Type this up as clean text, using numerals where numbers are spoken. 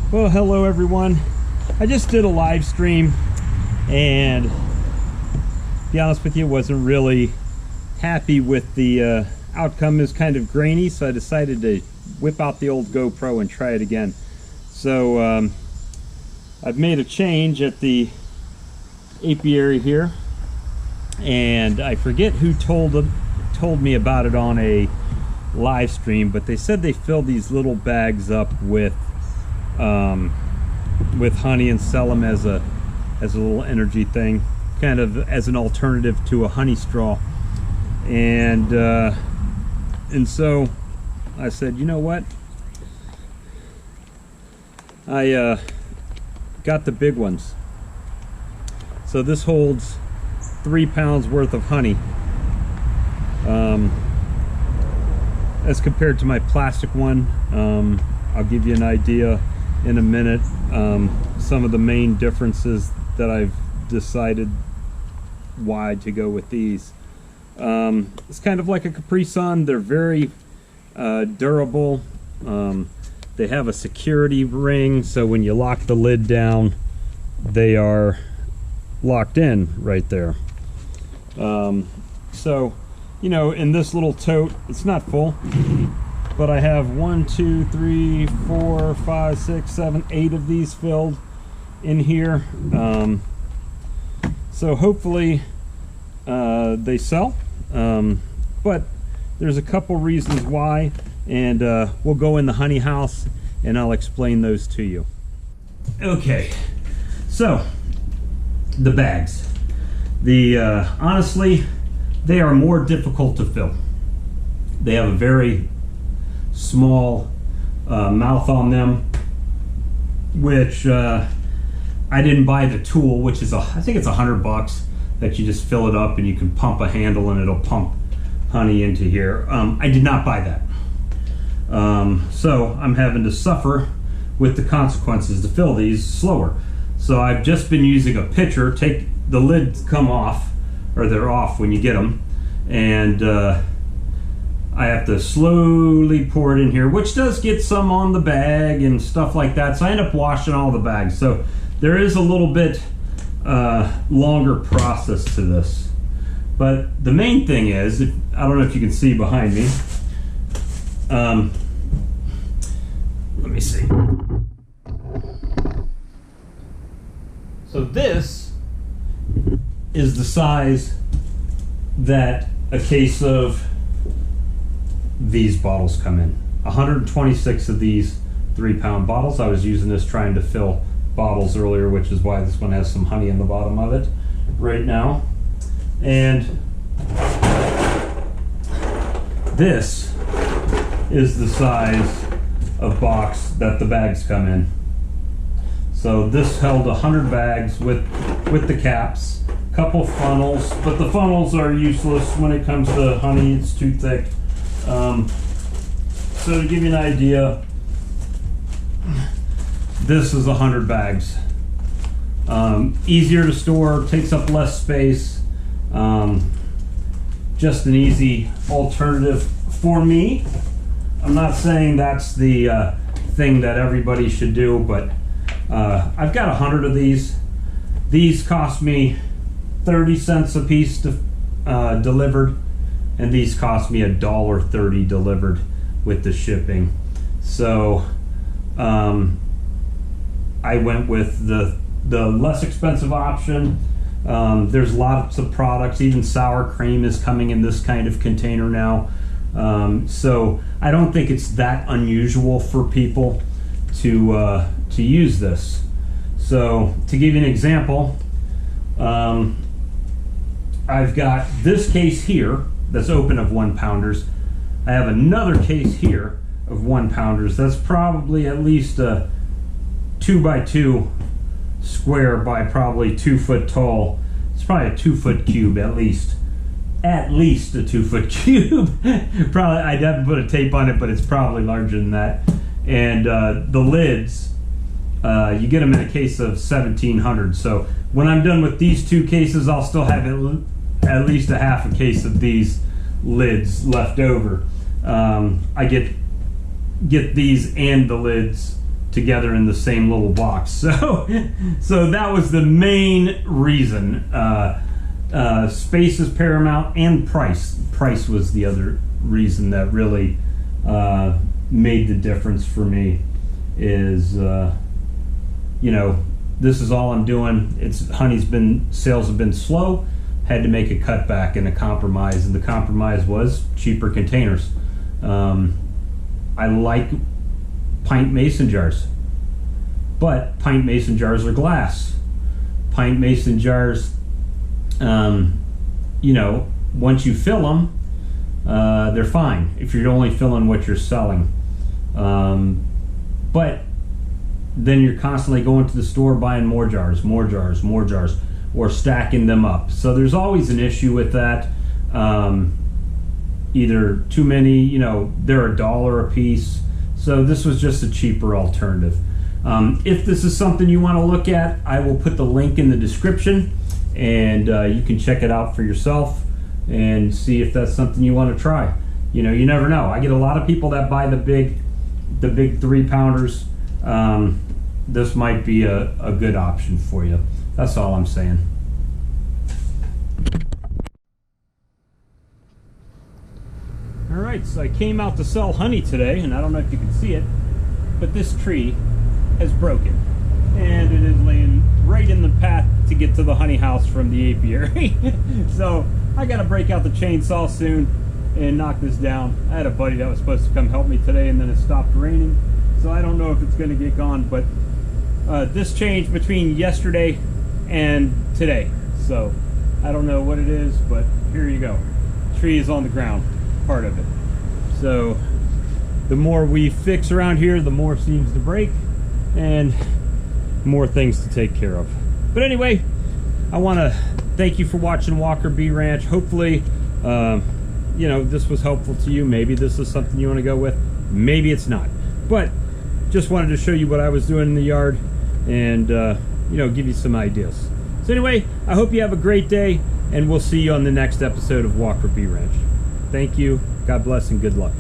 Well, hello everyone. I just did a live stream and to be honest with you, wasn't really happy with the outcome. It was kind of grainy, so I decided to whip out the old GoPro and try it again. So I've made a change at the apiary here, and I forget who told me about it on a live stream, but they said they filled these little bags up with honey and sell them as a little energy thing, kind of as an alternative to a honey straw. And so I said, you know what, I got the big ones. So this holds 3 pounds worth of honey, as compared to my plastic one. I'll give you an idea in a minute, some of the main differences that I've decided why to go with these. It's kind of like a Capri Sun. They're very durable. They have a security ring, so when you lock the lid down, they are locked in right there. So, you know, in this little tote, it's not full, but I have 1, 2, 3, 4, 5, 6, 7, 8 of these filled in here. So hopefully they sell, but there's a couple reasons why, and we'll go in the honey house and I'll explain those to you. Okay, so the bags. Honestly, they are more difficult to fill. They have a very small mouth on them, which I didn't buy the tool, which is I think it's $100 that you just fill it up and you can pump a handle and it'll pump honey into here. I did not buy that, so I'm having to suffer with the consequences to fill these slower. So I've just been using a pitcher. Take the lids come off, or they're off when you get them, and I have to slowly pour it in here, which does get some on the bag and stuff like that, so I end up washing all the bags. So there is a little bit longer process to this, but the main thing is, I don't know if you can see behind me, let me see. So this is the size that a case of these bottles come in. 126 of these 3-pound bottles. I was using this trying to fill bottles earlier, which is why this one has some honey in the bottom of it right now. And this is the size of box that the bags come in. So this held 100 bags with the caps, couple funnels, but the funnels are useless when it comes to honey. It's too thick. So to give you an idea, this is 100 bags. Easier to store, takes up less space. Just an easy alternative for me. I'm not saying that's the thing that everybody should do, but I've got 100 of these. These cost me 30 cents a piece delivered, and these cost me $1.30 delivered with the shipping. So I went with the less expensive option. There's lots of products, even sour cream is coming in this kind of container now. So I don't think it's that unusual for people to use this. So to give you an example, I've got this case here that's open of 1-pounders. I have another case here of 1-pounders. That's probably at least a 2x2 square by probably 2 foot tall. It's probably a 2-foot cube at least. At least a 2-foot cube. Probably, I'd have to put a tape on it, but it's probably larger than that. And the lids, you get them in a case of 1,700. So when I'm done with these 2 cases, I'll still have at least a half a case of these lids left over. I get these and the lids together in the same little box. So that was the main reason. Space is paramount, and price. Price was the other reason that really made the difference for me. Is you know, this is all I'm doing. Sales have been slow. Had to make a cutback and a compromise, and the compromise was cheaper containers. I like pint mason jars, but pint mason jars are glass. Pint mason jars, you know, once you fill them, they're fine if you're only filling what you're selling. But then you're constantly going to the store buying more jars, or stacking them up. So there's always an issue with that. Either too many, you know, they're $1 a piece. So this was just a cheaper alternative. If this is something you want to look at, I will put the link in the description, and you can check it out for yourself and see if that's something you want to try. You know, you never know. I get a lot of people that buy the big 3-pounders. This might be a good option for you. That's all I'm saying. All right, so I came out to sell honey today, and I don't know if you can see it, but this tree has broken, and it is laying right in the path to get to the honey house from the apiary. So I got to break out the chainsaw soon and knock this down. I had a buddy that was supposed to come help me today, and then it stopped raining, so I don't know if it's going to get gone, but this changed between yesterday and today, so I don't know what it is, but here you go. Tree is on the ground, part of it. So the more we fix around here, the more seems to break and more things to take care of. But anyway, I want to thank you for watching Walker Bee Ranch. Hopefully you know, this was helpful to you. Maybe this is something you want to go with, maybe it's not, but just wanted to show you what I was doing in the yard and you know, give you some ideas. So anyway, I hope you have a great day, and we'll see you on the next episode of Walker Bee Ranch. Thank you, God bless, and good luck.